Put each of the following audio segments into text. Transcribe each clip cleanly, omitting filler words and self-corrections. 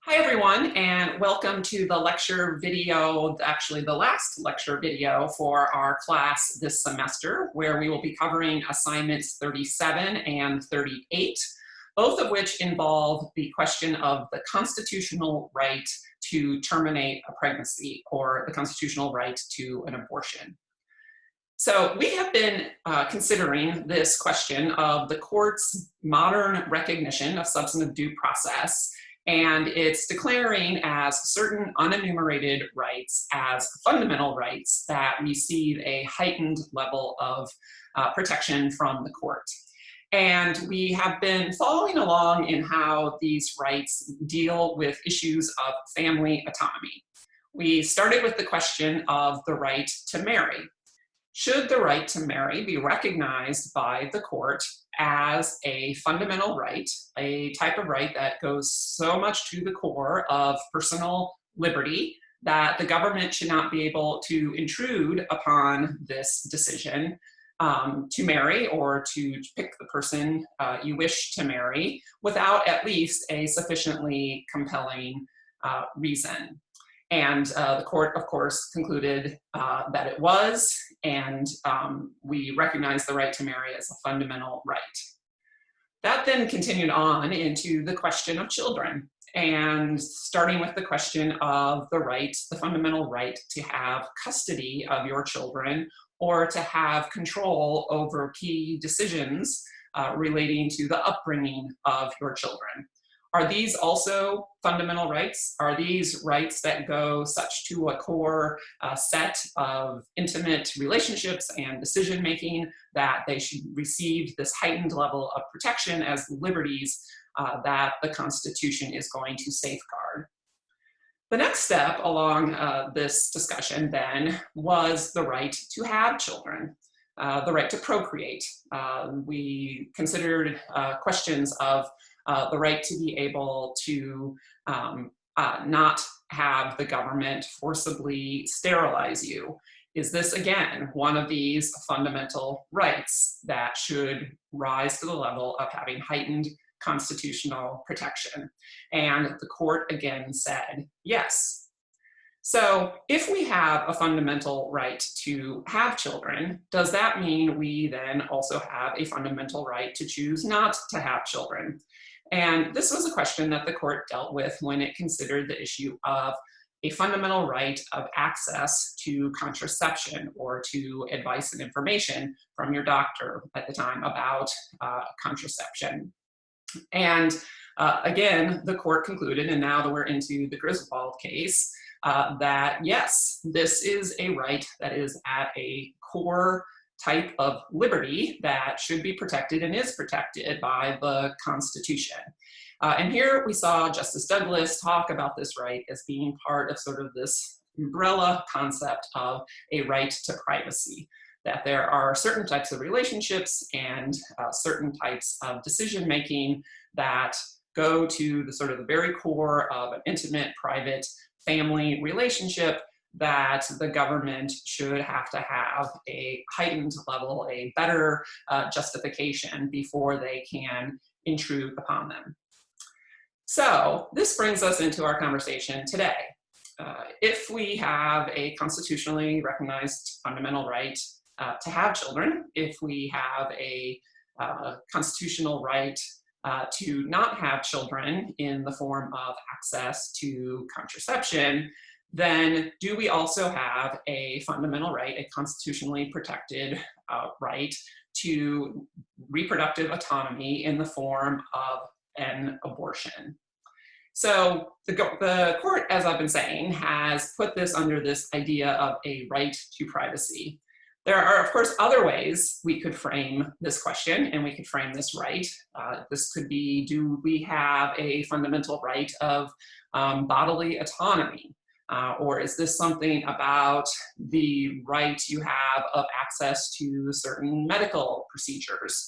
Hi everyone, and welcome to the lecture video, actually the last lecture video for our class this semester, where we will be covering assignments 37 and 38, both of which involve the question of the constitutional right to terminate a pregnancy or the constitutional right to an abortion. So we have been considering this question of the court's modern recognition of substantive due process, and it's declaring as certain unenumerated rights as fundamental rights that receive a heightened level of protection from the court. And we have been following along in how these rights deal with issues of family autonomy. We started with the question of the right to marry. Should the right to marry be recognized by the court as a fundamental right, a type of right that goes so much to the core of personal liberty that the government should not be able to intrude upon this decision to marry or to pick the person you wish to marry without at least a sufficiently compelling reason? And the court, of course, concluded that it was, and we recognize the right to marry as a fundamental right. That then continued on into the question of children, and starting with the question of the right, the fundamental right to have custody of your children or to have control over key decisions relating to the upbringing of your children. Are these also fundamental rights? Are these rights that go such to a core set of intimate relationships and decision-making that they should receive this heightened level of protection as liberties that the Constitution is going to safeguard? The next step along this discussion then was the right to have children, the right to procreate. We considered questions of the right to be able to not have the government forcibly sterilize you. Is this, again, one of these fundamental rights that should rise to the level of having heightened constitutional protection? And the court again said yes. So if we have a fundamental right to have children, does that mean we then also have a fundamental right to choose not to have children? And this was a question that the court dealt with when it considered the issue of a fundamental right of access to contraception or to advice and information from your doctor at the time about contraception. And again, the court concluded, and now that we're into the Griswold case, that yes, this is a right that is at a core type of liberty that should be protected and is protected by the Constitution. And here we saw Justice Douglas talk about this right as being part of sort of this umbrella concept of a right to privacy, that there are certain types of relationships and certain types of decision-making that go to the sort of the very core of an intimate, private family relationship that the government should have to have a heightened level, a better justification before they can intrude upon them. So this brings us into our conversation today. If we have a constitutionally recognized fundamental right to have children, if we have a constitutional right to not have children in the form of access to contraception, then do we also have a fundamental right, a constitutionally protected right to reproductive autonomy in the form of an abortion? So the court, as I've been saying, has put this under this idea of a right to privacy. There are, of course, other ways we could frame this question and we could frame this right. This could be, do we have a fundamental right of bodily autonomy? Or is this something about the right you have of access to certain medical procedures?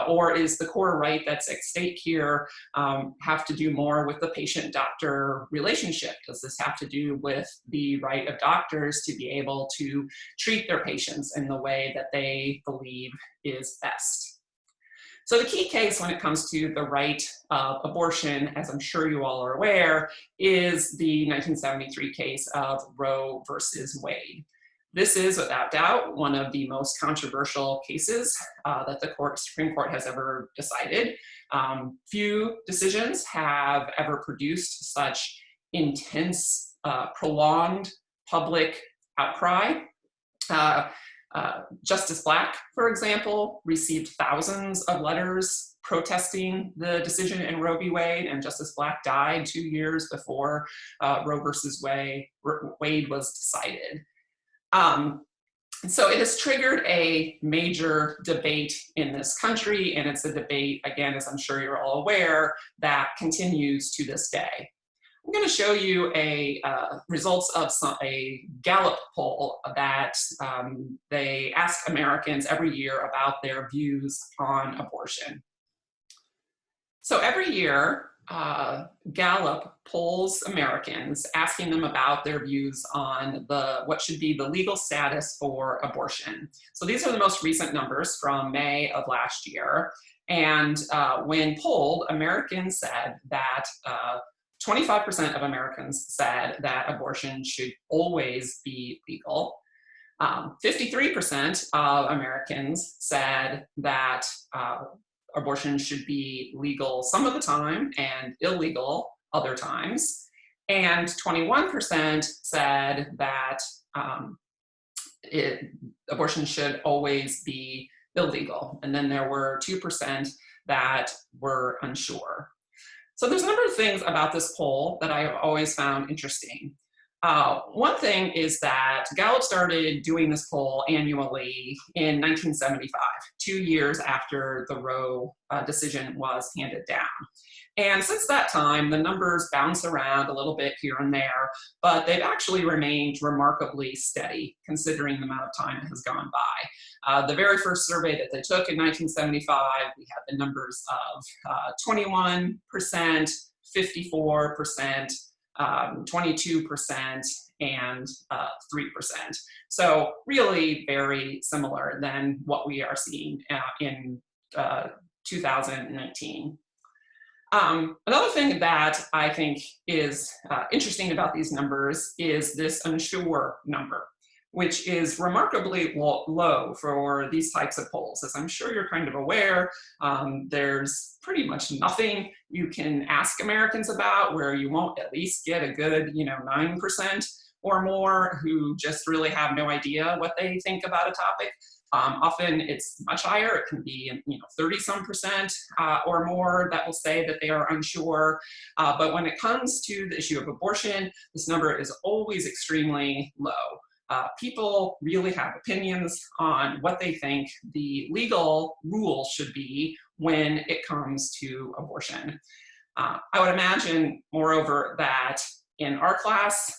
Or is the core right that's at stake here have to do more with the patient-doctor relationship? Does this have to do with the right of doctors to be able to treat their patients in the way that they believe is best? So the key case when it comes to the right of abortion, as I'm sure you all are aware, is the 1973 case of Roe versus Wade. This is, without doubt, one of the most controversial cases that the Supreme Court has ever decided. Few decisions have ever produced such intense, prolonged public outcry. Justice Black, for example, received thousands of letters protesting the decision in Roe v. Wade, and Justice Black died 2 years before Roe versus Wade was decided. So it has triggered a major debate in this country, and it's a debate, again, as I'm sure you're all aware, that continues to this day. I'm going to show you results of a Gallup poll that they ask Americans every year about their views on abortion. So every year, Gallup polls Americans, asking them about their views on what should be the legal status for abortion. So these are the most recent numbers from May of last year. And when polled, Americans said that 25% of Americans said that abortion should always be legal. 53% of Americans said that abortion should be legal some of the time and illegal other times. And 21% said that abortion should always be illegal. And then there were 2% that were unsure. So there's a number of things about this poll that I have always found interesting. One thing is that Gallup started doing this poll annually in 1975, 2 years after the Roe decision was handed down. And since that time, the numbers bounce around a little bit here and there, but they've actually remained remarkably steady considering the amount of time that has gone by. The very first survey that they took in 1975, we had the numbers of 21%, 54%, 22%, and 3%. So really very similar than what we are seeing in 2019. Another thing that I think is interesting about these numbers is this unsure number, which is remarkably low for these types of polls. As I'm sure you're kind of aware, there's pretty much nothing you can ask Americans about where you won't at least get a good, 9% or more who just really have no idea what they think about a topic. Often it's much higher. It can be 30-some% or more that will say that they are unsure. But when it comes to the issue of abortion, this number is always extremely low. People really have opinions on what they think the legal rule should be when it comes to abortion. I would imagine, moreover, that in our class,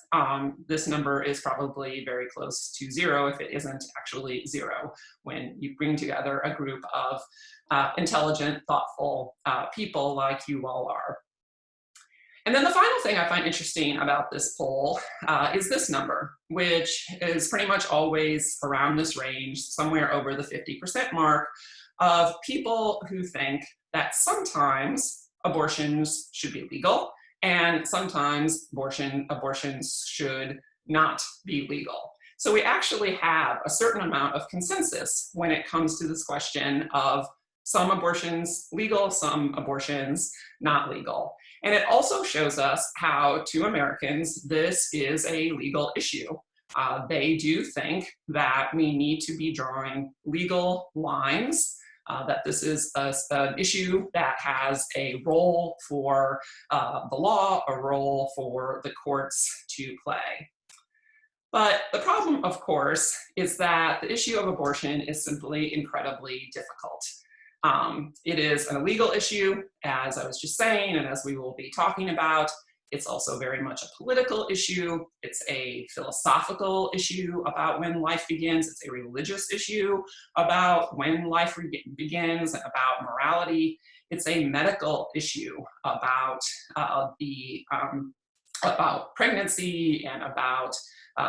this number is probably very close to zero, if it isn't actually zero, when you bring together a group of intelligent, thoughtful people like you all are. And then the final thing I find interesting about this poll is this number, which is pretty much always around this range, somewhere over the 50% mark, of people who think that sometimes abortions should be legal and sometimes abortions should not be legal. So we actually have a certain amount of consensus when it comes to this question of some abortions legal, some abortions not legal. And it also shows us how, to Americans, this is a legal issue. They do think that we need to be drawing legal lines, that this is an issue that has a role for the law, a role for the courts to play. But the problem, of course, is that the issue of abortion is simply incredibly difficult. It is an illegal issue, as I was just saying, and as we will be talking about. It's also very much a political issue. It's a philosophical issue about when life begins. It's a religious issue about when life begins and about morality. It's a medical issue about about pregnancy and about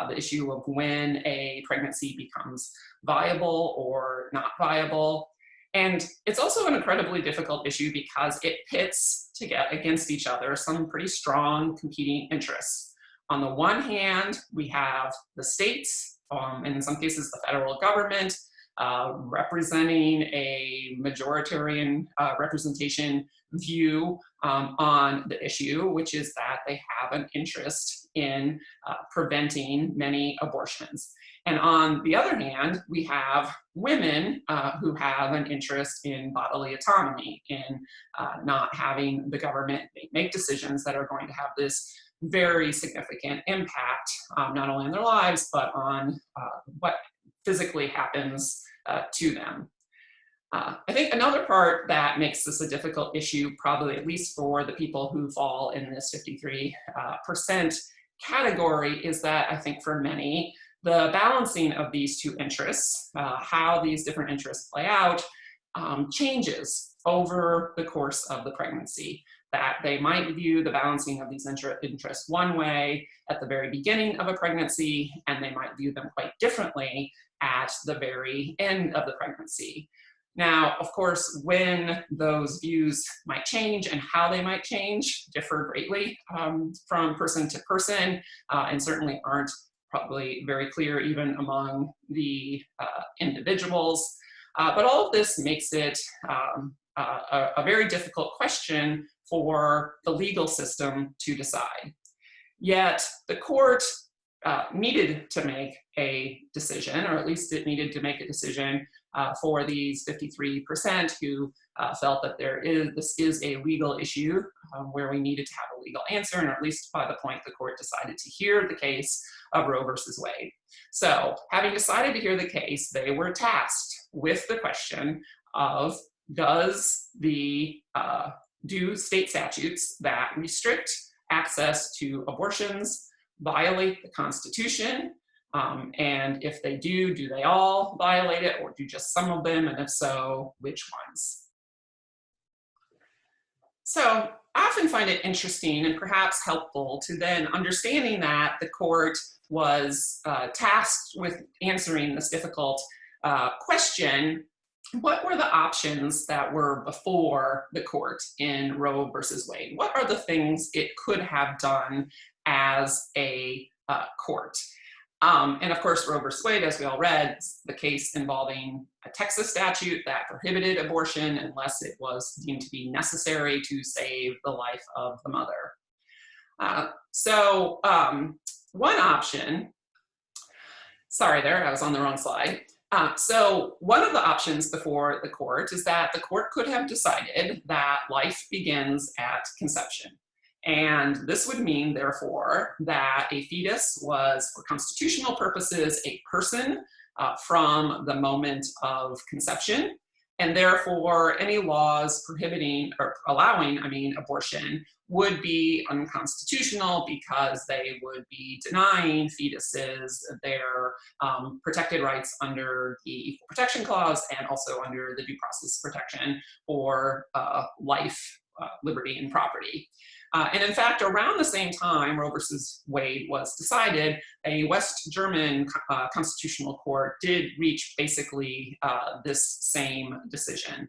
the issue of when a pregnancy becomes viable or not viable. And it's also an incredibly difficult issue because it pits against each other some pretty strong competing interests. On the one hand, we have the states, and in some cases the federal government, representing a majoritarian representation view on the issue, which is that they have an interest in preventing many abortions. And on the other hand, we have women who have an interest in bodily autonomy, in not having the government make decisions that are going to have this very significant impact, not only on their lives, but on what physically happens to them. I think another part that makes this a difficult issue, probably at least for the people who fall in this 53% category, is that I think for many, the balancing of these two interests, how these different interests play out, changes over the course of the pregnancy. That they might view the balancing of these interests one way at the very beginning of a pregnancy, and they might view them quite differently at the very end of the pregnancy. Now, of course, when those views might change and how they might change differ greatly from person to person, and certainly aren't probably very clear even among the individuals. But all of this makes it a very difficult question for the legal system to decide. Yet the court needed to make a decision, or at least it needed to make a decision for these 53% who felt that this is a legal issue where we needed to have a legal answer, and at least by the point the court decided to hear the case of Roe versus Wade. So having decided to hear the case, they were tasked with the question of, do state statutes that restrict access to abortions violate the Constitution? And if they do they all violate it, or do just some of them? And if so, which ones? So I often find it interesting and perhaps helpful to then understanding that the court was tasked with answering this difficult question. What were the options that were before the court in Roe versus Wade? What are the things it could have done as a court? And of course, Roe versus Wade, as we all read, the case involving a Texas statute that prohibited abortion unless it was deemed to be necessary to save the life of the mother. So one option, sorry there, I was on the wrong slide. So one of the options before the court is that the court could have decided that life begins at conception. And this would mean, therefore, that a fetus was, for constitutional purposes, a person from the moment of conception. And therefore, any laws prohibiting or allowing, abortion would be unconstitutional because they would be denying fetuses their protected rights under the Equal Protection Clause and also under the due process protection for life, liberty, and property. And in fact, around the same time Roe versus Wade was decided, a West German constitutional court did reach basically this same decision.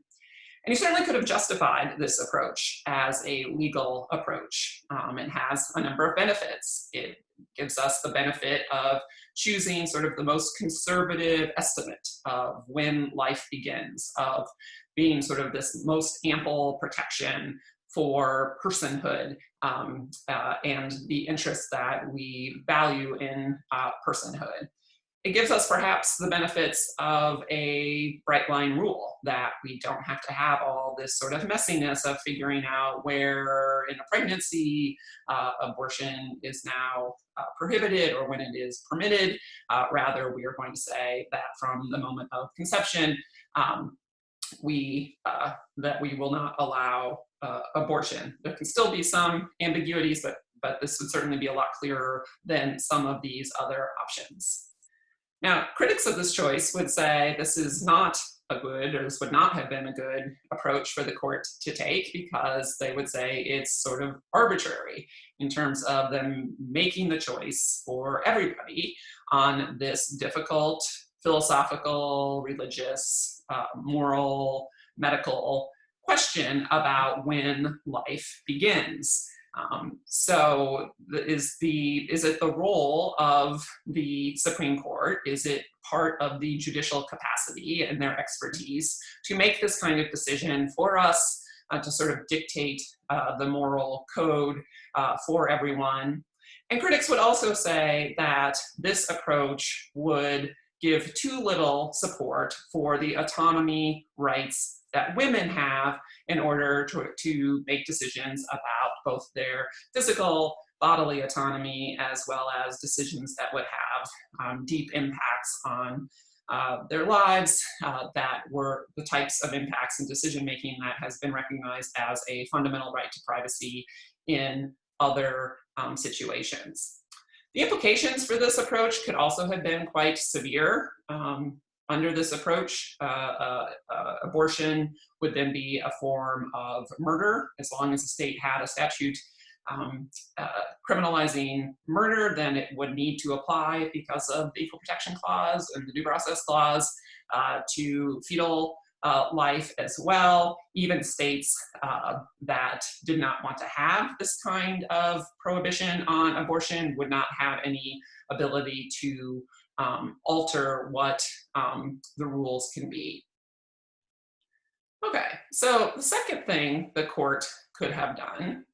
And he certainly could have justified this approach as a legal approach. It has a number of benefits. It gives us the benefit of choosing sort of the most conservative estimate of when life begins, of being sort of this most ample protection for personhood and the interests that we value in personhood. It gives us perhaps the benefits of a bright line rule that we don't have to have all this sort of messiness of figuring out where in a pregnancy abortion is now prohibited or when it is permitted. Rather, we are going to say that from the moment of conception, that we will not allow abortion. There can still be some ambiguities, but this would certainly be a lot clearer than some of these other options. Now, critics of this choice would say this is not a good, or this would not have been a good approach for the court to take, because they would say it's sort of arbitrary in terms of them making the choice for everybody on this difficult philosophical, religious, moral, medical question about when life begins. So is it the role of the Supreme Court? Is it part of the judicial capacity and their expertise to make this kind of decision for us, to sort of dictate the moral code for everyone? And critics would also say that this approach would give too little support for the autonomy rights that women have in order to make decisions about both their physical, bodily autonomy, as well as decisions that would have deep impacts on their lives, that were the types of impacts and decision-making that has been recognized as a fundamental right to privacy in other situations. The implications for this approach could also have been quite severe. Under this approach, abortion would then be a form of murder. As long as the state had a statute criminalizing murder, then it would need to apply, because of the Equal Protection Clause and the Due Process Clause, to fetal life as well. Even states that did not want to have this kind of prohibition on abortion would not have any ability to alter what the rules can be. Okay, so the second thing the court could have done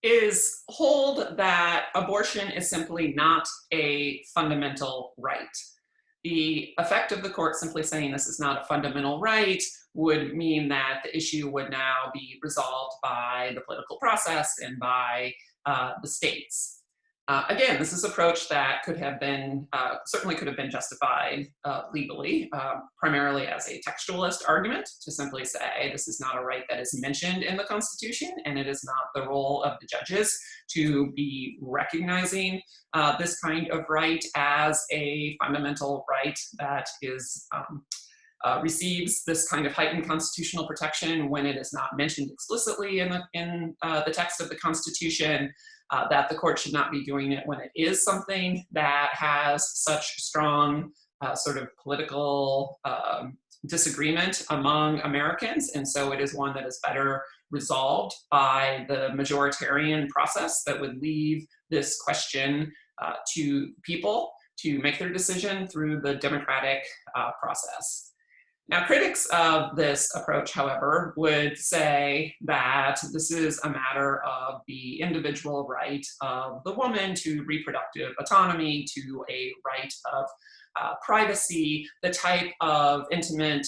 is hold that abortion is simply not a fundamental right. The effect of the court simply saying this is not a fundamental right would mean that the issue would now be resolved by the political process and by the states. Again, this is an approach that could have been, certainly could have been justified legally, primarily as a textualist argument, to simply say this is not a right that is mentioned in the Constitution, and it is not the role of the judges to be recognizing this kind of right as a fundamental right that is receives this kind of heightened constitutional protection when it is not mentioned explicitly in the text of the Constitution. That the court should not be doing it when it is something that has such strong sort of political disagreement among Americans, and so it is one that is better resolved by the majoritarian process that would leave this question to people to make their decision through the democratic process. Now, critics of this approach, however, would say that this is a matter of the individual right of the woman to reproductive autonomy, to a right of privacy, the type of intimate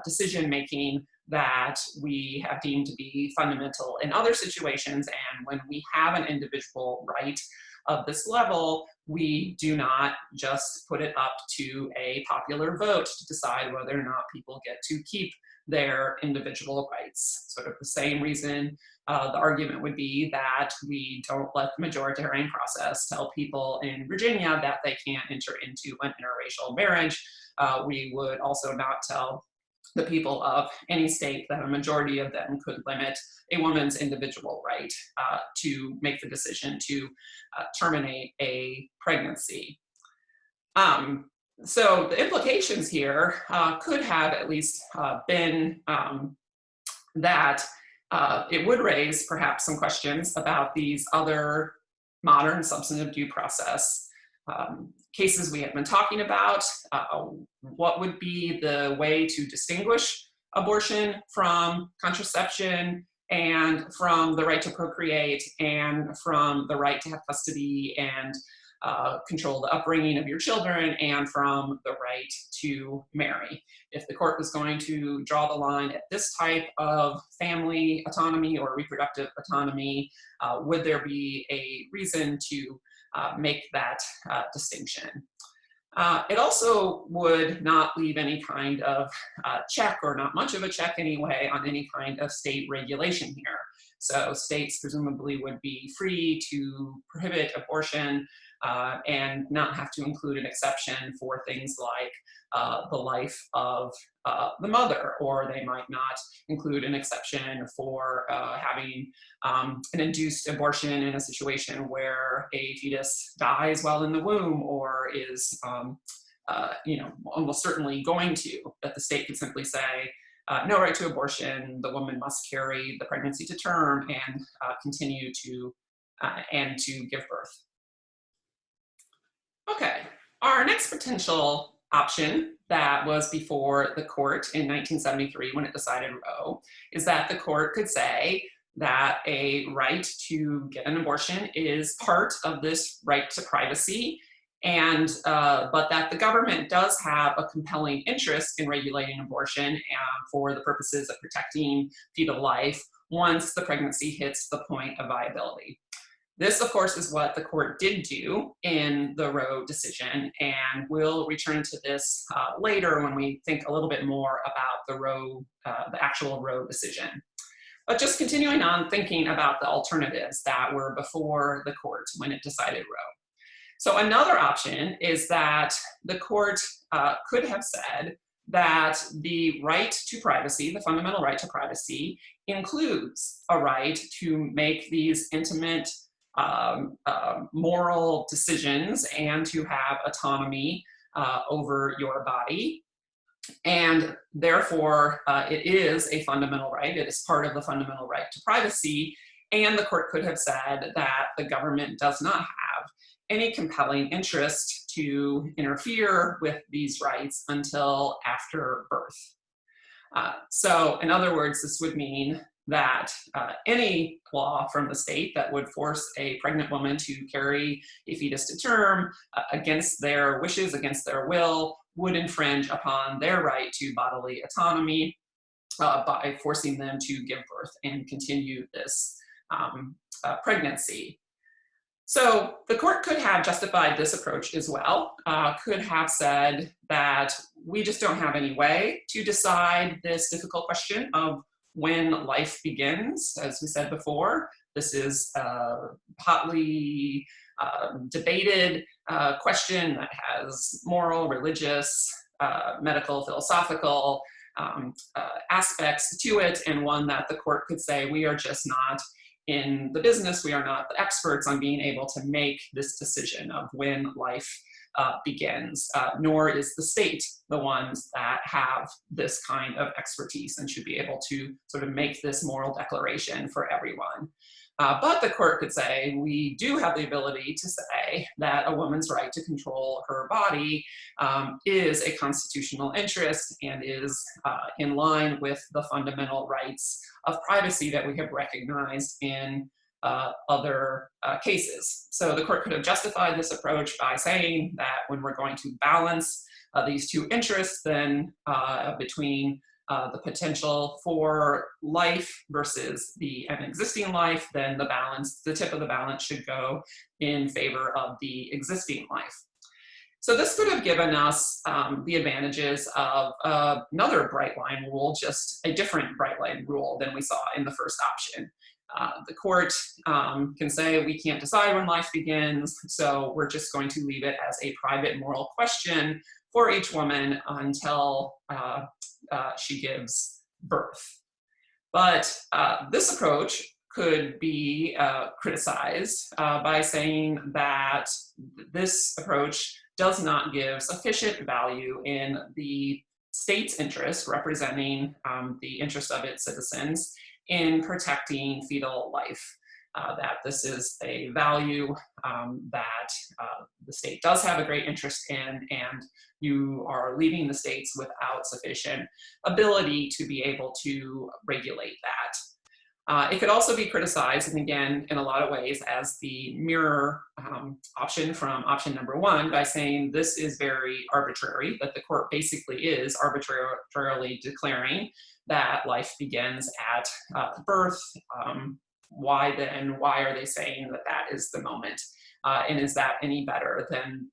decision-making that we have deemed to be fundamental in other situations. And when we have an individual right of this level, we do not just put it up to a popular vote to decide whether or not people get to keep their individual rights. Sort of the same reason the argument would be that we don't let the majoritarian process tell people in Virginia that they can't enter into an interracial marriage. We would also not tell the people of any state that a majority of them could limit a woman's individual right to make the decision to terminate a pregnancy. So the implications here could have at least been that it would raise perhaps some questions about these other modern substantive due process cases we have been talking about. What would be the way to distinguish abortion from contraception, and from the right to procreate, and from the right to have custody and control the upbringing of your children, and from the right to marry? If the court was going to draw the line at this type of family autonomy or reproductive autonomy, would there be a reason to make that distinction? It also would not leave any kind of check, or not much of a check anyway, on any kind of state regulation here. So states presumably would be free to prohibit abortion and not have to include an exception for things like the life of the mother, or they might not include an exception for having an induced abortion in a situation where a fetus dies while in the womb or is almost certainly going to, that the state could simply say, no right to abortion, the woman must carry the pregnancy to term and continue to give birth. Okay, our next potential option that was before the court in 1973 when it decided Roe is that the court could say that a right to get an abortion is part of this right to privacy, and but that the government does have a compelling interest in regulating abortion for the purposes of protecting fetal life once the pregnancy hits the point of viability. This, of course, is what the court did do in the Roe decision, and we'll return to this later when we think a little bit more about the actual Roe decision. But just continuing on thinking about the alternatives that were before the court when it decided Roe. So another option is that the court could have said that the right to privacy, the fundamental right to privacy, includes a right to make these intimate moral decisions and to have autonomy over your body. And therefore, it is a fundamental right. It is part of the fundamental right to privacy. And the court could have said that the government does not have any compelling interest to interfere with these rights until after birth. So in other words, this would mean that any law from the state that would force a pregnant woman to carry a fetus to term against their wishes, against their will, would infringe upon their right to bodily autonomy by forcing them to give birth and continue this pregnancy. So the court could have justified this approach as well, could have said that we just don't have any way to decide this difficult question of when life begins. As we said before, this is a hotly debated question that has moral, religious, medical, philosophical aspects to it, and one that the court could say we are just not in the business, we are not the experts on being able to make this decision of when life begins, nor is the state the ones that have this kind of expertise and should be able to sort of make this moral declaration for everyone. But the court could say, we do have the ability to say that a woman's right to control her body is a constitutional interest and is in line with the fundamental rights of privacy that we have recognized in other cases. So the court could have justified this approach by saying that when we're going to balance these two interests, then between the potential for life versus an existing life, then the tip of the balance should go in favor of the existing life. So this could have given us the advantages of another bright line rule, just a different bright line rule than we saw in the first option. The court can say we can't decide when life begins, so we're just going to leave it as a private moral question for each woman until she gives birth. But this approach could be criticized by saying that this approach does not give sufficient value in the state's interest, representing the interest of its citizens in protecting fetal life. That this is a value that the state does have a great interest in, and you are leaving the states without sufficient ability to be able to regulate that. It could also be criticized, and again, in a lot of ways, as the mirror option from option number one, by saying this is very arbitrary, that the court basically is arbitrarily declaring that life begins at birth. Why then? Why are they saying that that is the moment? And is that any better than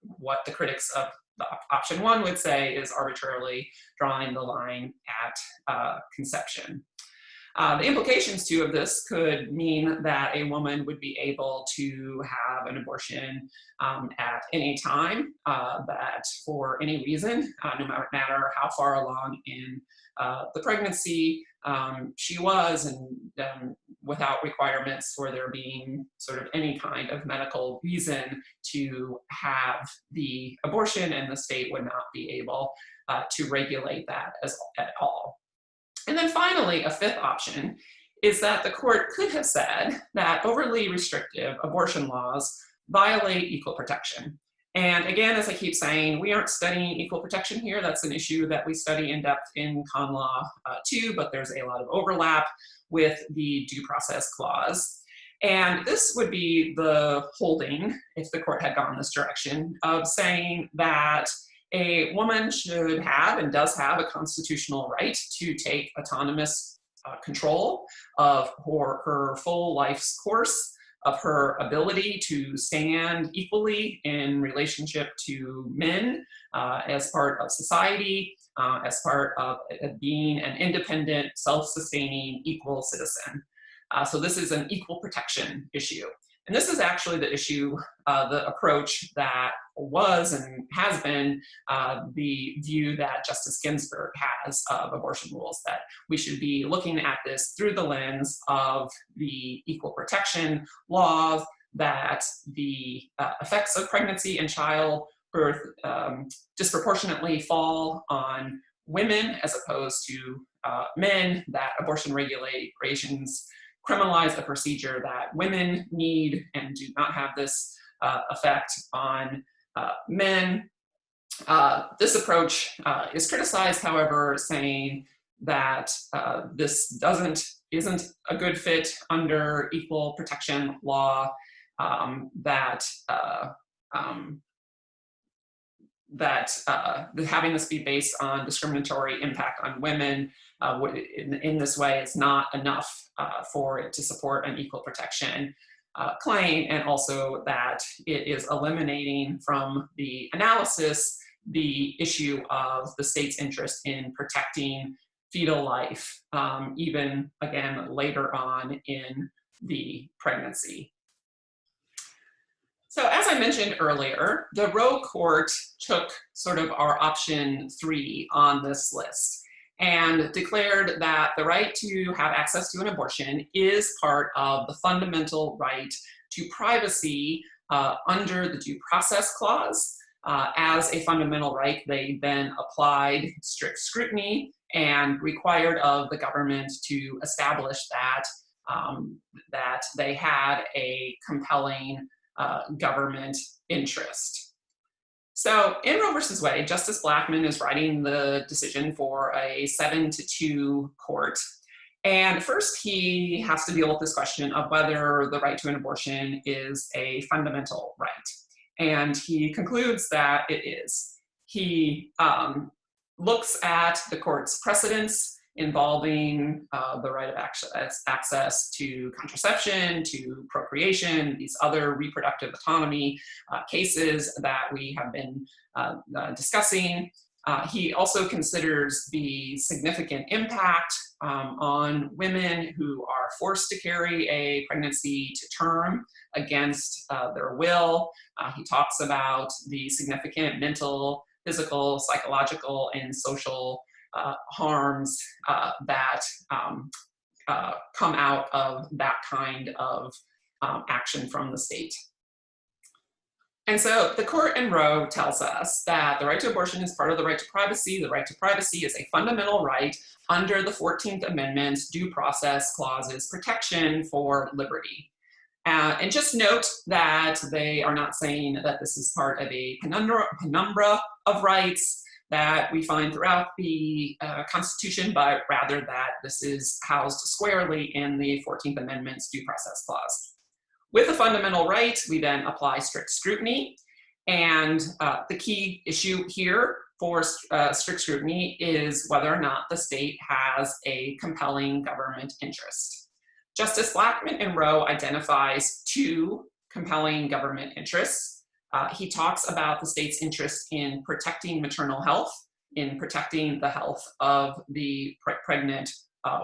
what the critics of the option one would say is arbitrarily drawing the line at conception? The implications too of this could mean that a woman would be able to have an abortion at any time, that for any reason, no matter how far along in the pregnancy she was, and without requirements for there being sort of any kind of medical reason to have the abortion, and the state would not be able to regulate that at all. And then finally, a fifth option is that the court could have said that overly restrictive abortion laws violate equal protection. And again, as I keep saying, we aren't studying equal protection here. That's an issue that we study in depth in Conlaw too, but there's a lot of overlap with the due process clause. And this would be the holding, if the court had gone this direction, of saying that a woman should have and does have a constitutional right to take autonomous control of her full life's course, of her ability to stand equally in relationship to men as part of society, as part of being an independent, self-sustaining, equal citizen. So this is an equal protection issue. And this is actually the issue, the approach that was and has been the view that Justice Ginsburg has of abortion rules, that we should be looking at this through the lens of the equal protection laws, that the effects of pregnancy and childbirth disproportionately fall on women as opposed to men, that abortion regulations criminalize a procedure that women need and do not have this effect on men. This approach is criticized, however, saying that this isn't a good fit under equal protection law, that having this be based on discriminatory impact on women in this way is not enough for it to support an equal protection claim, and also that it is eliminating from the analysis the issue of the state's interest in protecting fetal life, even again later on in the pregnancy. So as I mentioned earlier, the Roe Court took sort of our option 3 on this list and declared that the right to have access to an abortion is part of the fundamental right to privacy under the Due Process Clause. As a fundamental right, they then applied strict scrutiny and required of the government to establish that, that they had a compelling government interest. So in Roe versus Wade, Justice Blackmun is writing the decision for a 7-2 court. And first he has to deal with this question of whether the right to an abortion is a fundamental right. And he concludes that it is. He looks at the court's precedents involving the right of access to contraception, to procreation, these other reproductive autonomy cases that we have been discussing. He also considers the significant impact on women who are forced to carry a pregnancy to term against their will. He talks about the significant mental, physical, psychological, and social harms that come out of that kind of action from the state. And so the court in Roe tells us that the right to abortion is part of the right to privacy. The right to privacy is a fundamental right under the 14th Amendment's Due Process Clause's protection for liberty. And just note that they are not saying that this is part of a penumbra of rights that we find throughout the Constitution, but rather that this is housed squarely in the 14th Amendment's Due Process Clause. With a fundamental right, we then apply strict scrutiny. And the key issue here for strict scrutiny is whether or not the state has a compelling government interest. Justice Blackmun in Roe identifies 2 compelling government interests. He talks about the state's interest in protecting maternal health, in protecting the health of the pregnant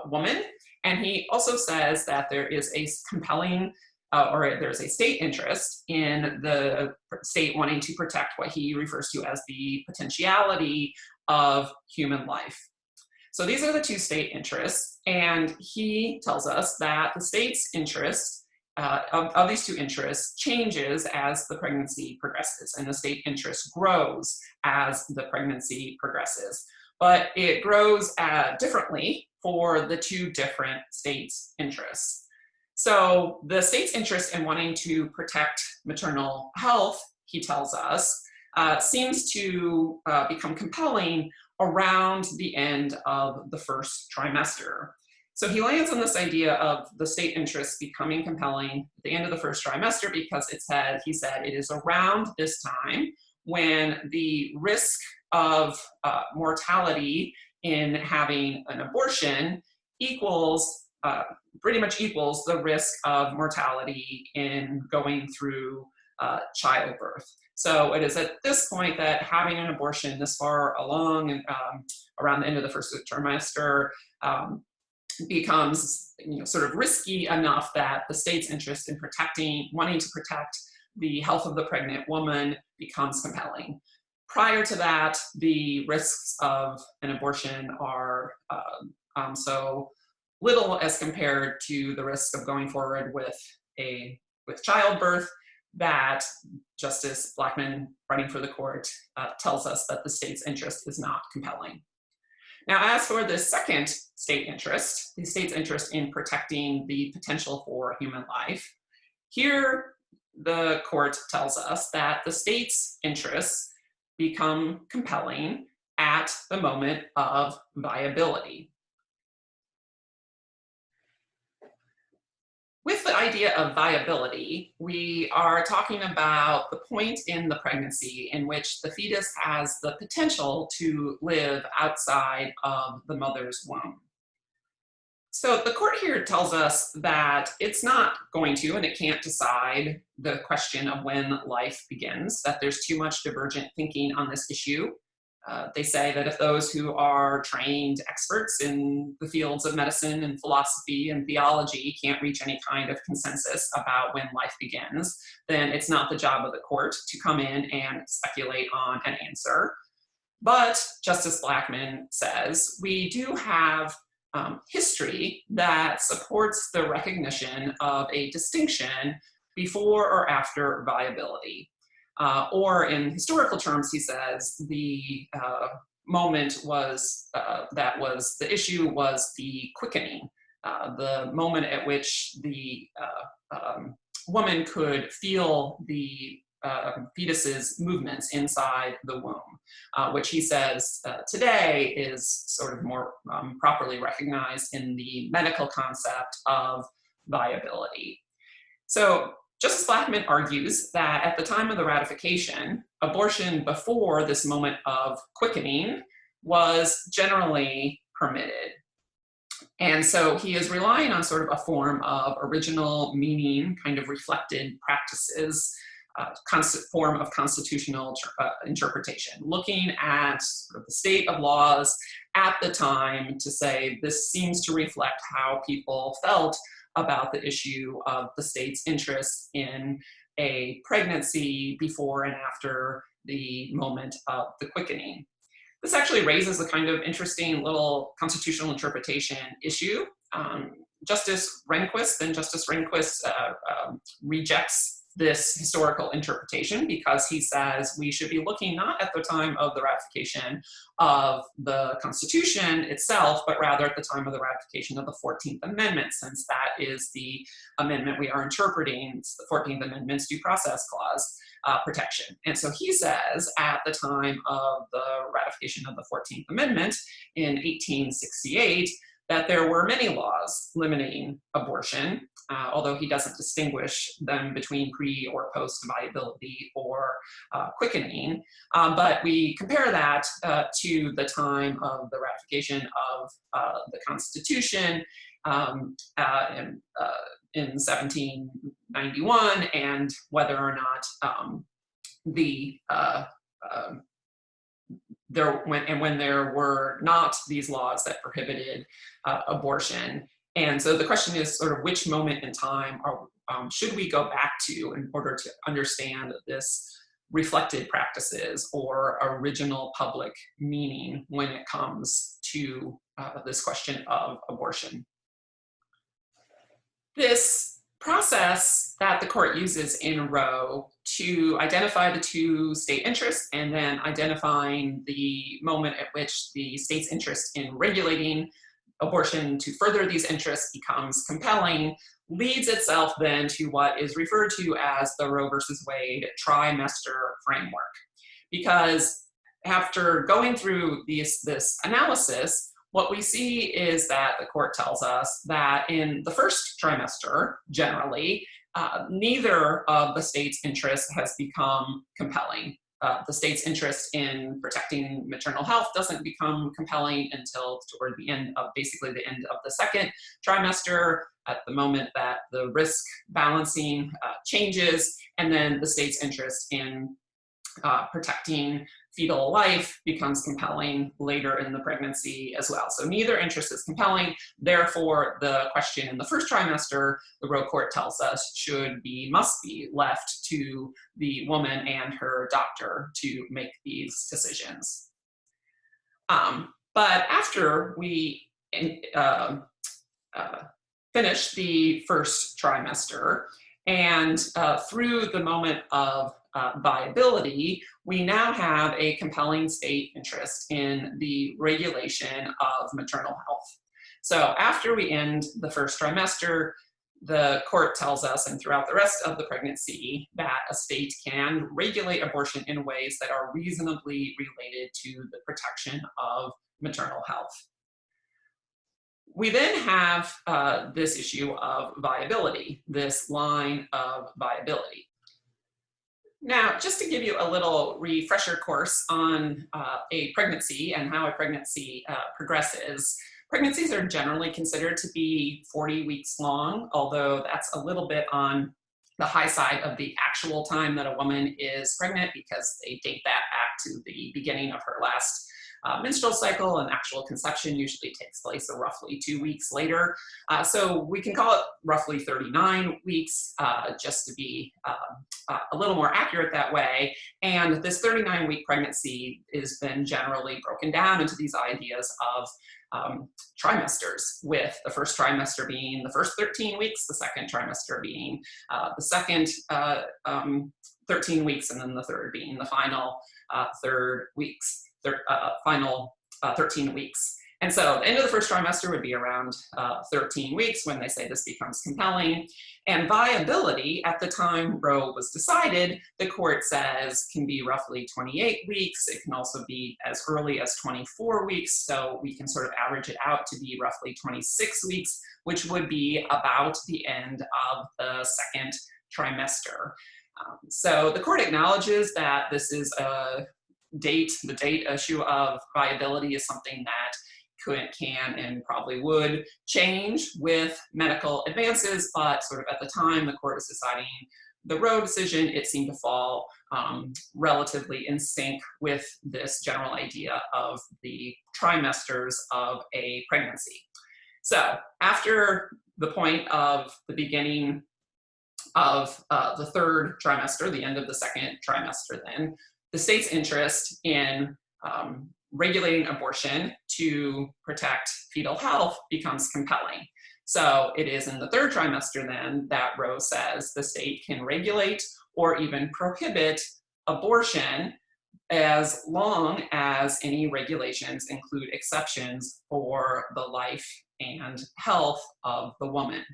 woman, And he also says that there is a compelling or there's a state interest in the state wanting to protect what he refers to as the potentiality of human life. So these are the two state interests, and he tells us that the state's interest of these two interests changes as the pregnancy progresses, and the state interest grows as the pregnancy progresses. But it grows differently for the two different states' interests. So the state's interest in wanting to protect maternal health, he tells us, seems to become compelling around the end of the first trimester. So he lands on this idea of the state interest becoming compelling at the end of the first trimester because he said it is around this time when the risk of mortality in having an abortion pretty much equals the risk of mortality in going through childbirth. So it is at this point that having an abortion this far along and around the end of the first trimester becomes sort of risky enough that the state's interest in wanting to protect the health of the pregnant woman becomes compelling. Prior to that, the risks of an abortion are so little as compared to the risk of going forward with childbirth that Justice Blackmun, writing for the court, tells us that the state's interest is not compelling. Now, as for the second state interest, the state's interest in protecting the potential for human life, here the court tells us that the state's interests become compelling at the moment of viability. With the idea of viability, we are talking about the point in the pregnancy in which the fetus has the potential to live outside of the mother's womb. So the court here tells us that it's not going to, and it can't decide the question of when life begins, that there's too much divergent thinking on this issue. They say that if those who are trained experts in the fields of medicine and philosophy and theology can't reach any kind of consensus about when life begins, then it's not the job of the court to come in and speculate on an answer. But Justice Blackmun says we do have history that supports the recognition of a distinction before or after viability. Or in historical terms, he says, the moment was, the issue was the quickening, the moment at which the woman could feel the fetus's movements inside the womb, which he says today is sort of more properly recognized in the medical concept of viability. So Justice Blackmun argues that at the time of the ratification, abortion before this moment of quickening was generally permitted. And so he is relying on sort of a form of original meaning, kind of reflected practices, form of constitutional interpretation, looking at sort of the state of laws at the time to say this seems to reflect how people felt about the issue of the state's interest in a pregnancy before and after the moment of the quickening. This actually raises a kind of interesting little constitutional interpretation issue. Justice Rehnquist rejects this historical interpretation because he says we should be looking not at the time of the ratification of the Constitution itself, but rather at the time of the ratification of the 14th Amendment, since that is the amendment we are interpreting. It's the 14th Amendment's due process clause protection. And so he says at the time of the ratification of the 14th Amendment in 1868, that there were many laws limiting abortion, although he doesn't distinguish them between pre or post viability or quickening. But we compare that to the time of the ratification of the Constitution in 1791, and whether or not when there were not these laws that prohibited abortion, And so the question is sort of which moment in time should we go back to in order to understand this reflected practices or original public meaning when it comes to this question of abortion. This process that the court uses in Roe to identify the two state interests and then identifying the moment at which the state's interest in regulating abortion to further these interests becomes compelling leads itself then to what is referred to as the Roe versus Wade trimester framework. Because after going through this analysis, what we see is that the court tells us that in the first trimester, generally, neither of the state's interests has become compelling. The state's interest in protecting maternal health doesn't become compelling until toward the end of, basically the end of the second trimester, at the moment that the risk balancing changes, and then the state's interest in protecting fetal life becomes compelling later in the pregnancy as well. So neither interest is compelling. Therefore, the question in the first trimester, the Roe Court tells us, must be left to the woman and her doctor to make these decisions. But after we finish the first trimester and through the moment of viability, we now have a compelling state interest in the regulation of maternal health. So after we end the first trimester, the court tells us, and throughout the rest of the pregnancy, that a state can regulate abortion in ways that are reasonably related to the protection of maternal health. We then have this issue of viability, this line of viability. Now, just to give you a little refresher course on a pregnancy and how a pregnancy progresses, pregnancies are generally considered to be 40 weeks long, although that's a little bit on the high side of the actual time that a woman is pregnant because they date that back to the beginning of her last menstrual cycle, and actual conception usually takes place roughly 2 weeks later. So we can call it roughly 39 weeks just to be a little more accurate that way. And this 39-week pregnancy is then generally broken down into these ideas of trimesters, with the first trimester being the first 13 weeks, the second trimester being the second 13 weeks, and then the third being the final final 13 weeks. And so the end of the first trimester would be around 13 weeks when they say this becomes compelling. And viability, at the time Roe was decided, the court says can be roughly 28 weeks. It can also be as early as 24 weeks. So we can sort of average it out to be roughly 26 weeks, which would be about the end of the second trimester. So the court acknowledges that this is the date issue of viability is something that can and probably would change with medical advances, but sort of at the time the court was deciding the Roe decision, it seemed to fall relatively in sync with this general idea of the trimesters of a pregnancy. So after the point of the beginning of the third trimester, the end of the second trimester then, the state's interest in regulating abortion to protect fetal health becomes compelling. So it is in the third trimester then that Roe says the state can regulate or even prohibit abortion as long as any regulations include exceptions for the life and health of the woman.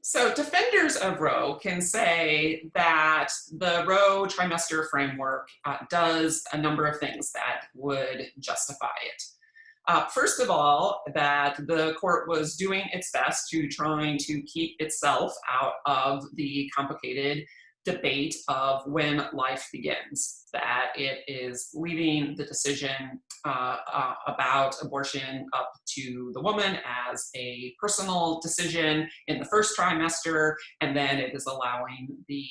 So defenders of Roe can say that the Roe trimester framework does a number of things that would justify it. First of all, that the court was doing its best to trying to keep itself out of the complicated debate of when life begins, that it is leaving the decision about abortion up to the woman as a personal decision in the first trimester, and then it is allowing the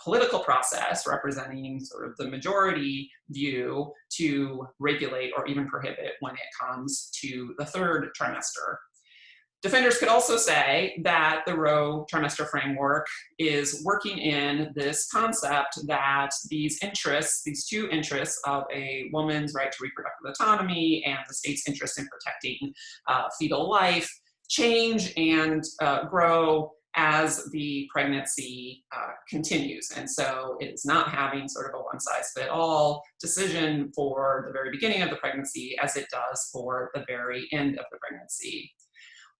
political process, representing sort of the majority view, to regulate or even prohibit when it comes to the third trimester. Defenders could also say that the Roe Trimester framework is working in this concept that these interests, these two interests of a woman's right to reproductive autonomy and the state's interest in protecting fetal life, change and grow as the pregnancy continues. And so it is not having sort of a one-size-fits-all decision for the very beginning of the pregnancy as it does for the very end of the pregnancy.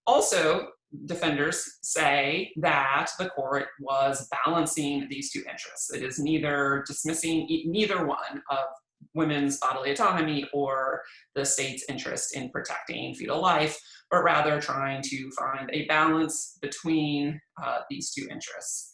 Also, defenders say that the court was balancing these two interests. It is neither dismissing neither one of women's bodily autonomy or the state's interest in protecting fetal life, but rather trying to find a balance between these two interests.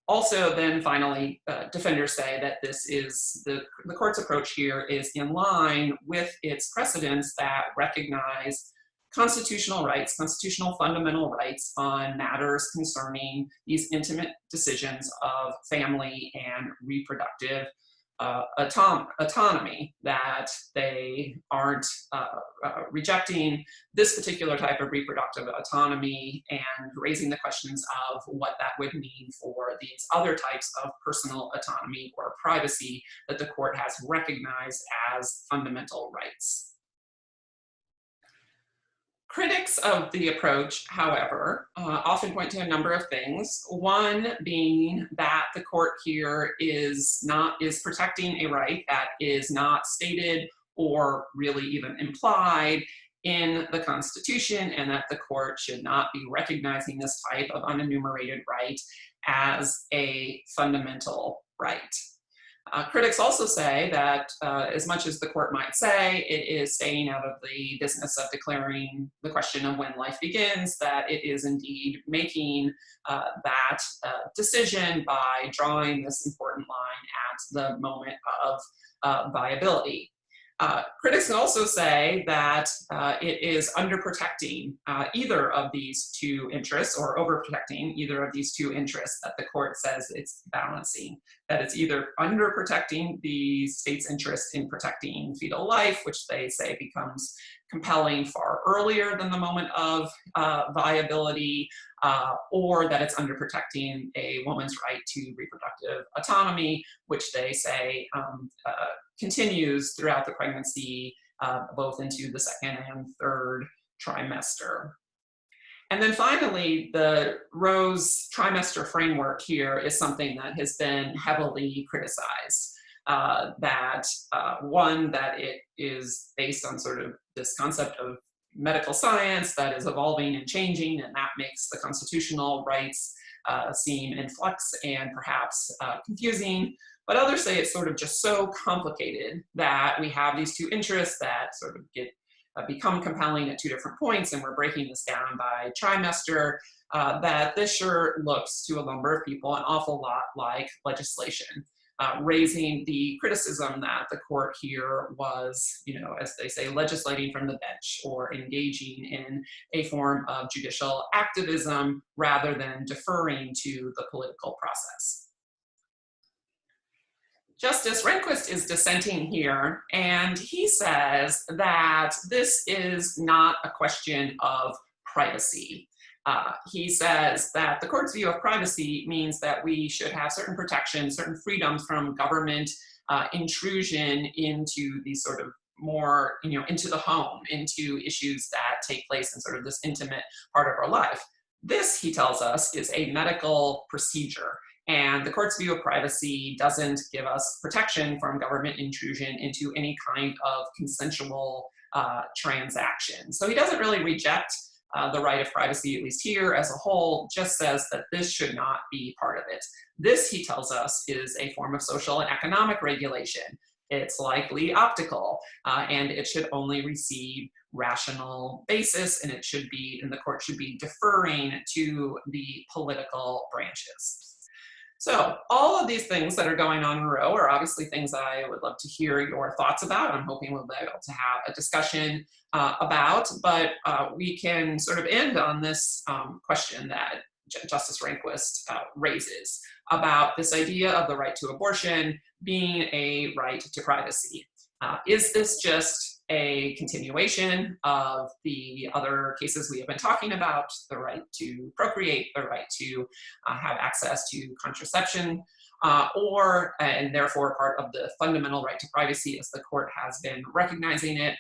Also, then finally, defenders say that this is the court's approach here is in line with its precedents that recognize constitutional rights, constitutional fundamental rights on matters concerning these intimate decisions of family and reproductive autonomy, that they aren't rejecting this particular type of reproductive autonomy and raising the questions of what that would mean for these other types of personal autonomy or privacy that the court has recognized as fundamental rights. Critics of the approach, however, often point to a number of things. One being that the court here is protecting a right that is not stated or really even implied in the Constitution, and that the court should not be recognizing this type of unenumerated right as a fundamental right. Critics also say that as much as the court might say it is staying out of the business of declaring the question of when life begins, that it is indeed making that decision by drawing this important line at the moment of viability. Critics can also say that it is underprotecting either of these two interests, or overprotecting either of these two interests that the court says it's balancing. That it's either underprotecting the state's interest in protecting fetal life, which they say becomes compelling far earlier than the moment of viability, or that it's underprotecting a woman's right to reproductive autonomy, which they say continues throughout the pregnancy, both into the second and third trimester. And then finally, the Roe's trimester framework here is something that has been heavily criticized. That it is based on sort of this concept of medical science that is evolving and changing, and that makes the constitutional rights seem in flux and perhaps confusing. But others say it's sort of just so complicated that we have these two interests that sort of become compelling at two different points, and we're breaking this down by trimester, that this sure looks to a number of people an awful lot like legislation. Raising the criticism that the court here was, as they say, legislating from the bench or engaging in a form of judicial activism rather than deferring to the political process. Justice Rehnquist is dissenting here, and he says that this is not a question of privacy. He says that the court's view of privacy means that we should have certain protections, certain freedoms from government intrusion into these sort of more, into the home, into issues that take place in sort of this intimate part of our life. This, he tells us, is a medical procedure. And the court's view of privacy doesn't give us protection from government intrusion into any kind of consensual transaction. So he doesn't really reject the right of privacy, at least here as a whole, just says that this should not be part of it. This, he tells us, is a form of social and economic regulation. It's likely optical, and it should only receive rational basis, and the court should be deferring to the political branches. So all of these things that are going on in Roe are obviously things I would love to hear your thoughts about. I'm hoping we'll be able to have a discussion about, but we can sort of end on this question that Justice Rehnquist raises about this idea of the right to abortion being a right to privacy. Is this just a continuation of the other cases we have been talking about, the right to procreate, the right to have access to contraception, and therefore part of the fundamental right to privacy as the court has been recognizing it?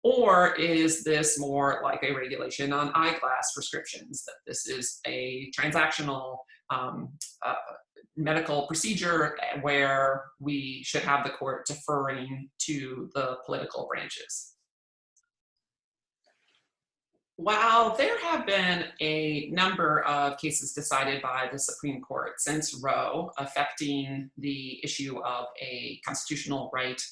Or is this more like a regulation on eyeglass prescriptions, that this is a transactional medical procedure where we should have the court deferring to the political branches? While there have been a number of cases decided by the Supreme Court since Roe affecting the issue of a constitutional right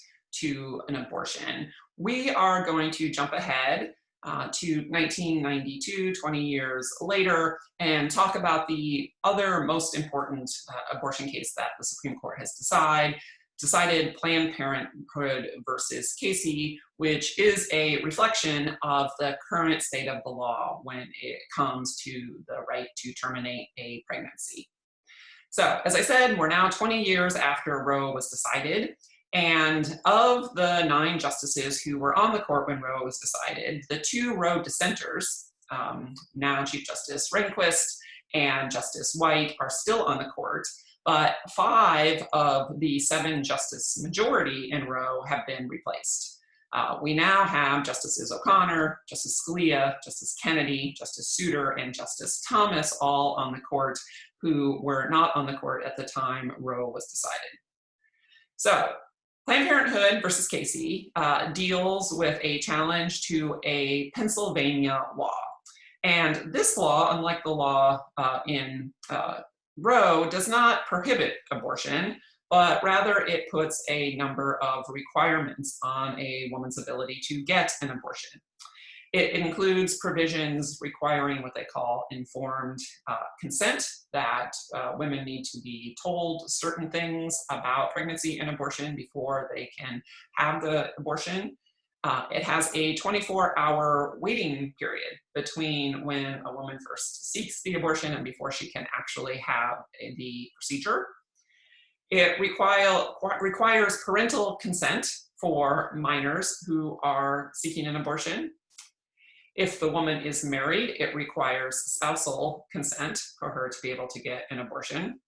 to an abortion, we are going to jump ahead to 1992, 20 years later, and talk about the other most important abortion case that the Supreme Court has decided, Planned Parenthood versus Casey, which is a reflection of the current state of the law when it comes to the right to terminate a pregnancy. So, as I said, we're now 20 years after Roe was decided. And of the 9 justices who were on the court when Roe was decided, the 2 Roe dissenters, now Chief Justice Rehnquist and Justice White, are still on the court, but 5 of the 7 justice majority in Roe have been replaced. We now have Justices O'Connor, Justice Scalia, Justice Kennedy, Justice Souter, and Justice Thomas all on the court who were not on the court at the time Roe was decided. So, Planned Parenthood versus Casey deals with a challenge to a Pennsylvania law. And this law, unlike the law in Roe, does not prohibit abortion, but rather it puts a number of requirements on a woman's ability to get an abortion. It includes provisions requiring what they call informed consent, that women need to be told certain things about pregnancy and abortion before they can have the abortion. It has a 24-hour waiting period between when a woman first seeks the abortion and before she can actually have the procedure. It requires parental consent for minors who are seeking an abortion. If the woman is married, it requires spousal consent for her to be able to get an abortion.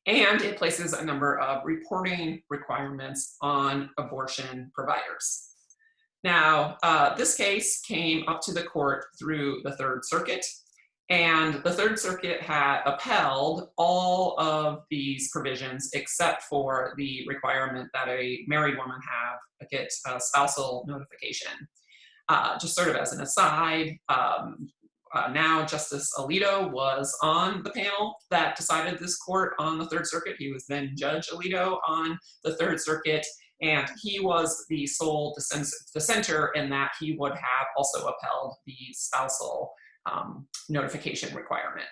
And it places a number of reporting requirements on abortion providers. Now, this case came up to the court through the Third Circuit, and the Third Circuit had upheld all of these provisions except for the requirement that a married woman get a spousal notification. Just sort of as an aside, now Justice Alito was on the panel that decided this court on the Third Circuit. He was then Judge Alito on the Third Circuit, and he was the sole dissenter in that he would have also upheld the spousal notification requirement.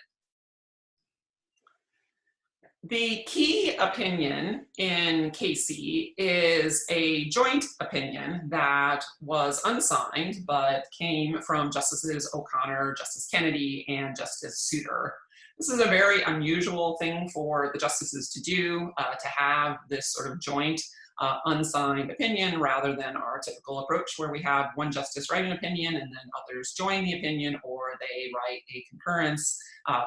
The key opinion in Casey is a joint opinion that was unsigned but came from Justices O'Connor, Justice Kennedy, and Justice Souter. This is a very unusual thing for the justices to do, to have this sort of joint unsigned opinion rather than our typical approach where we have one justice write an opinion and then others join the opinion, or they write a concurrence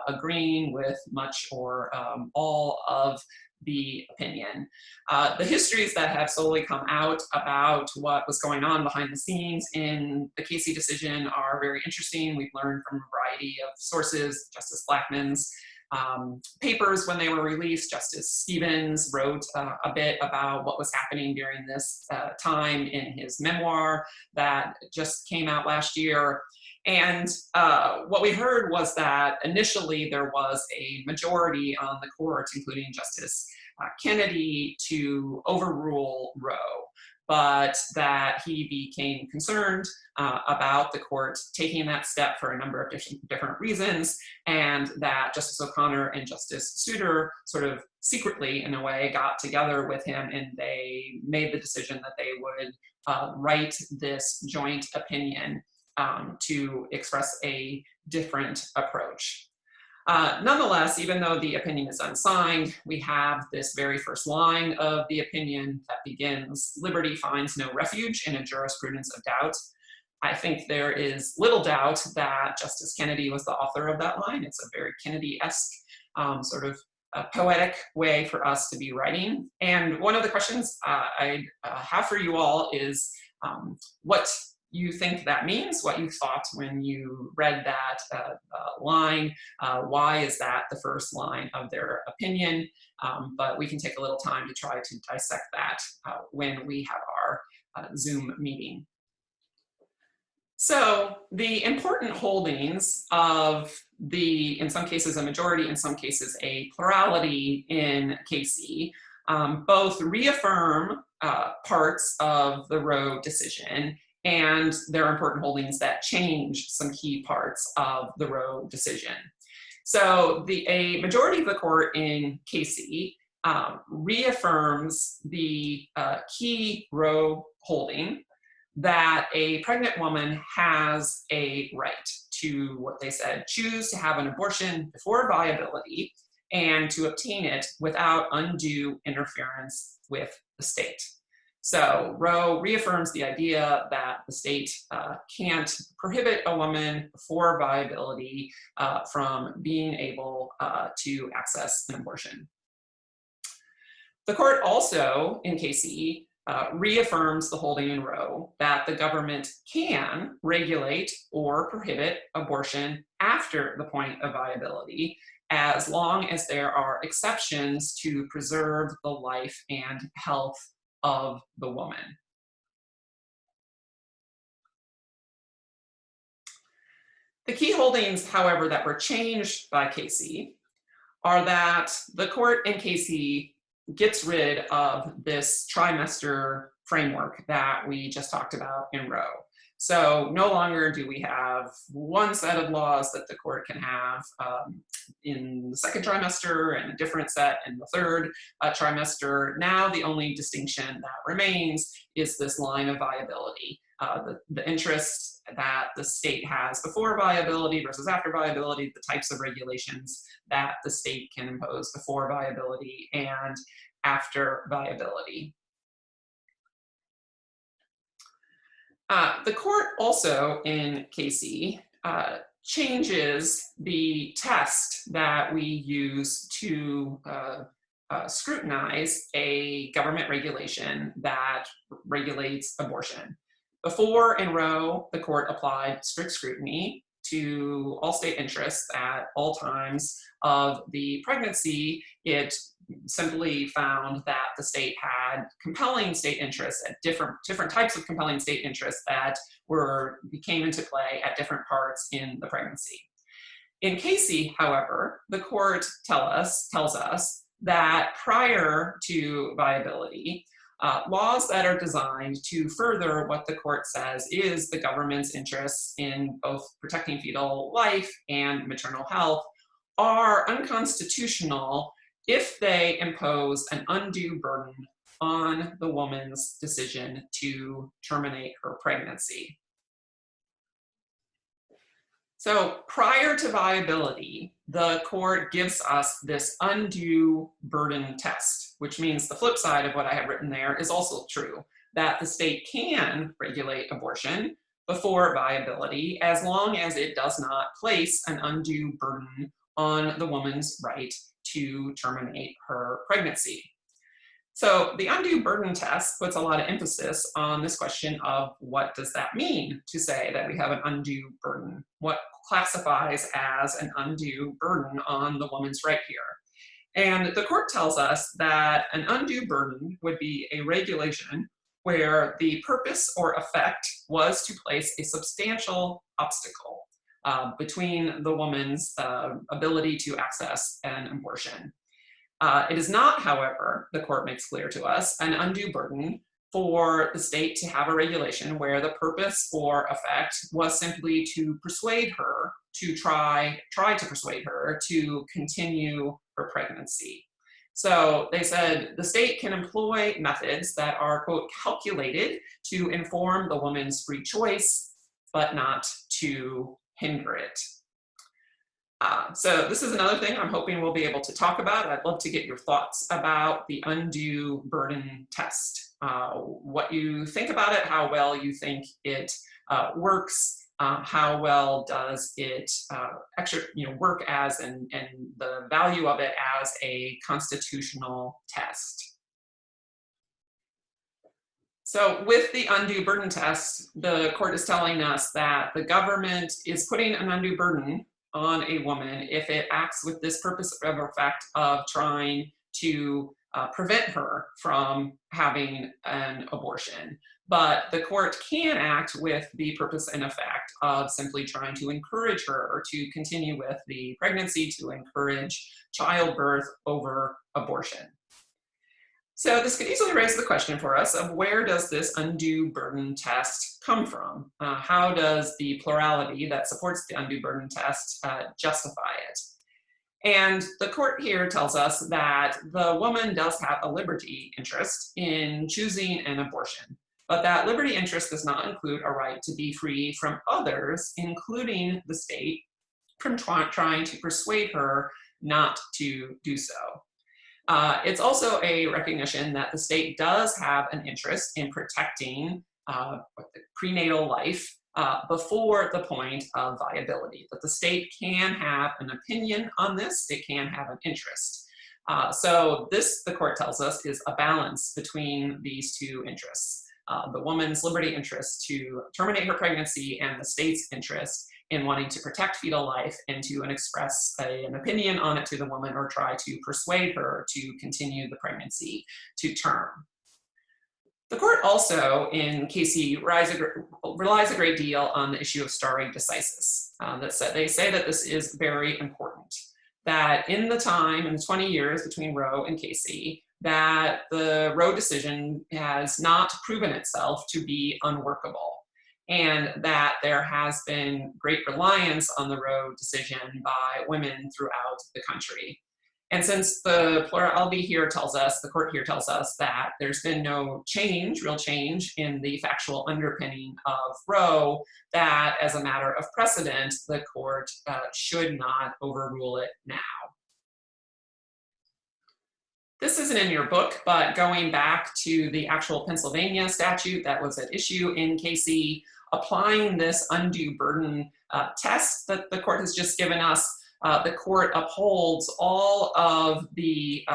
agreeing with much or all of the opinion. The histories that have slowly come out about what was going on behind the scenes in the Casey decision are very interesting. We've learned from a variety of sources. Justice Blackmun's papers when they were released. Justice Stevens wrote a bit about what was happening during this time in his memoir that just came out last year. And what we heard was that initially there was a majority on the court, including Justice Kennedy, to overrule Roe, but that he became concerned about the court taking that step for a number of different reasons, and that Justice O'Connor and Justice Souter sort of secretly, in a way, got together with him and they made the decision that they would write this joint opinion to express a different approach. Nonetheless, even though the opinion is unsigned, we have this very first line of the opinion that begins, "Liberty finds no refuge in a jurisprudence of doubt." I think there is little doubt that Justice Kennedy was the author of that line. It's a very Kennedy-esque sort of poetic way for us to be writing. And one of the questions I have for you all is what you think that means, what you thought when you read that line. Why is that the first line of their opinion? But we can take a little time to try to dissect that when we have our Zoom meeting. So the important holdings of in some cases a majority, in some cases a plurality in Casey, both reaffirm parts of the Roe decision, and there are important holdings that change some key parts of the Roe decision. So a majority of the court in Casey reaffirms the key Roe holding that a pregnant woman has a right to, what they said, choose to have an abortion before viability and to obtain it without undue interference with the state. So Roe reaffirms the idea that the state can't prohibit a woman before viability from being able to access an abortion. The court also, in Casey, reaffirms the holding in Roe that the government can regulate or prohibit abortion after the point of viability, as long as there are exceptions to preserve the life and health of the woman. The key holdings, however, that were changed by Casey are that the court in Casey gets rid of this trimester framework that we just talked about in Roe. So no longer do we have one set of laws that the court can have in the second trimester and a different set in the third trimester. Now the only distinction that remains is this line of viability, the interest that the state has before viability versus after viability, the types of regulations that the state can impose before viability and after viability. The court also in Casey changes the test that we use to scrutinize a government regulation that regulates abortion. Before in Roe, the court applied strict scrutiny to all state interests at all times of the pregnancy. It simply found that the state had compelling state interests at different types of compelling state interests that came into play at different parts in the pregnancy. In Casey, however, the court tells us that prior to viability, laws that are designed to further what the court says is the government's interests in both protecting fetal life and maternal health are unconstitutional if they impose an undue burden on the woman's decision to terminate her pregnancy. So prior to viability, the court gives us this undue burden test, which means the flip side of what I have written there is also true, that the state can regulate abortion before viability as long as it does not place an undue burden on the woman's right to terminate her pregnancy. So the undue burden test puts a lot of emphasis on this question of what does that mean to say that we have an undue burden? What classifies as an undue burden on the woman's right here? And the court tells us that an undue burden would be a regulation where the purpose or effect was to place a substantial obstacle between the woman's ability to access an abortion. It is not, however, the court makes clear to us, an undue burden for the state to have a regulation where the purpose or effect was simply to persuade her, to try to persuade her to continue her pregnancy. So they said the state can employ methods that are, quote, calculated to inform the woman's free choice, but not to hinder it. So this is another thing I'm hoping we'll be able to talk about. I'd love to get your thoughts about the undue burden test, what you think about it, how well you think it works, how well does it work as, and the value of it as a constitutional test. So with the undue burden test, the court is telling us that the government is putting an undue burden on a woman if it acts with this purpose of effect of trying to prevent her from having an abortion. But the court can act with the purpose and effect of simply trying to encourage her to continue with the pregnancy, to encourage childbirth over abortion. So this could easily raise the question for us of where does this undue burden test come from? How does the plurality that supports the undue burden test justify it? And the court here tells us that the woman does have a liberty interest in choosing an abortion, but that liberty interest does not include a right to be free from others, including the state, from trying to persuade her not to do so. It's also a recognition that the state does have an interest in protecting prenatal life before the point of viability, that the state can have an opinion on this, it can have an interest. So this, the court tells us, is a balance between these two interests. The woman's liberty interest to terminate her pregnancy and the state's interest in wanting to protect fetal life and to express an opinion on it to the woman or try to persuade her to continue the pregnancy to term. The court also, in Casey, relies a great deal on the issue of stare decisis. They say that this is very important, that in the 20 years between Roe and Casey, that the Roe decision has not proven itself to be unworkable, and that there has been great reliance on the Roe decision by women throughout the country. And since the plurality here tells us, the court here tells us that there's been no real change in the factual underpinning of Roe, that as a matter of precedent, the court should not overrule it now. This isn't in your book, but going back to the actual Pennsylvania statute that was at issue in Casey, applying this undue burden test that the court has just given us, the court upholds all of the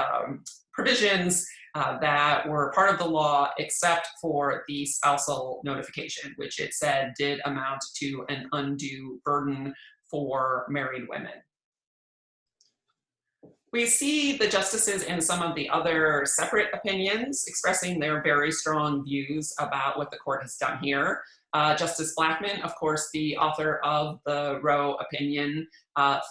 provisions that were part of the law except for the spousal notification, which it said did amount to an undue burden for married women. We see the justices in some of the other separate opinions expressing their very strong views about what the court has done here. Justice Blackmun, of course, the author of the Roe opinion,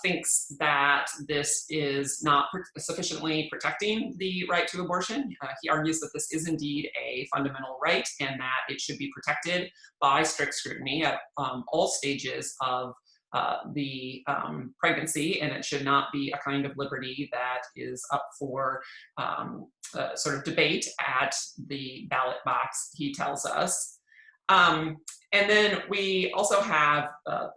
thinks that this is not sufficiently protecting the right to abortion. He argues that this is indeed a fundamental right and that it should be protected by strict scrutiny at all stages of the pregnancy, and it should not be a kind of liberty that is up for sort of debate at the ballot box, he tells us. And then we also have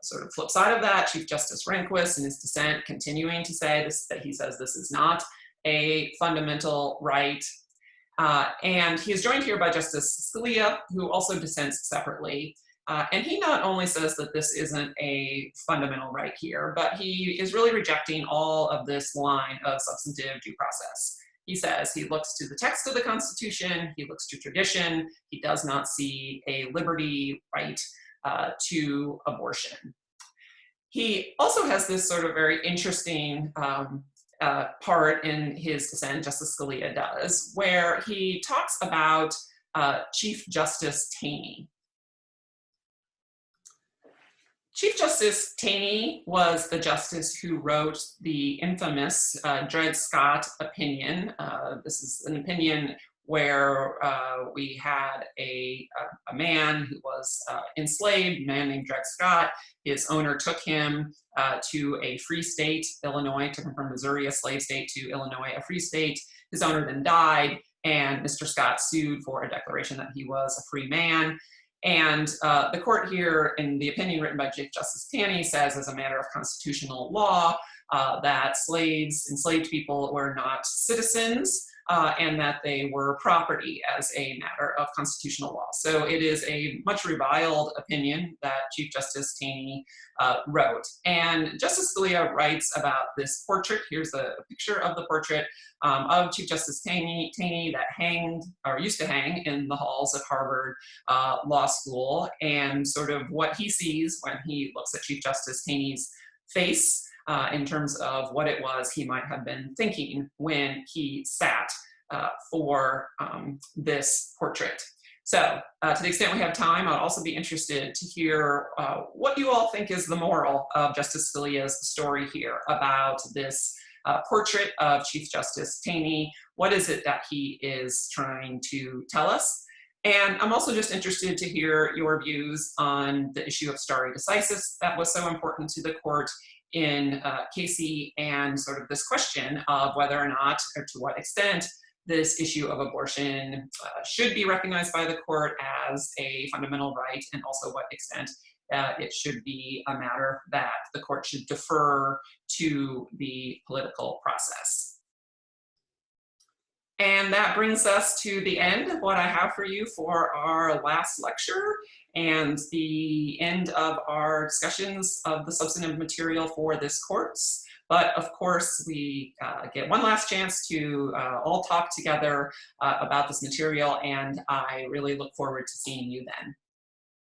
sort of flip side of that, Chief Justice Rehnquist in his dissent continuing to say this, that he says this is not a fundamental right. And he is joined here by Justice Scalia, who also dissents separately. And he not only says that this isn't a fundamental right here, but he is really rejecting all of this line of substantive due process. He says he looks to the text of the Constitution, he looks to tradition, he does not see a liberty right to abortion. He also has this sort of very interesting part in his dissent, Justice Scalia does, where he talks about Chief Justice Taney. Chief Justice Taney was the justice who wrote the infamous Dred Scott opinion. This is an opinion where we had a man who was enslaved, a man named Dred Scott. His owner took him to a free state, Illinois, took him from Missouri, a slave state, to Illinois, a free state. His owner then died, and Mr. Scott sued for a declaration that he was a free man. And the court here, in the opinion written by Chief Justice Taney, says as a matter of constitutional law that enslaved people were not citizens, and that they were property as a matter of constitutional law. So it is a much reviled opinion that Chief Justice Taney wrote. And Justice Scalia writes about this portrait. Here's a picture of the portrait of Chief Justice Taney that hanged, or used to hang, in the halls of Harvard Law School, and sort of what he sees when he looks at Chief Justice Taney's face in terms of what it was he might have been thinking when he sat for this portrait. So to the extent we have time, I'd also be interested to hear what you all think is the moral of Justice Scalia's story here about this portrait of Chief Justice Taney. What is it that he is trying to tell us? And I'm also just interested to hear your views on the issue of stare decisis that was so important to the court in Casey, and sort of this question of whether or not, or to what extent, this issue of abortion should be recognized by the court as a fundamental right, and also what extent it should be a matter that the court should defer to the political process. And that brings us to the end of what I have for you for our last lecture, and the end of our discussions of the substantive material for this course. But of course, we get one last chance to all talk together about this material, and I really look forward to seeing you then.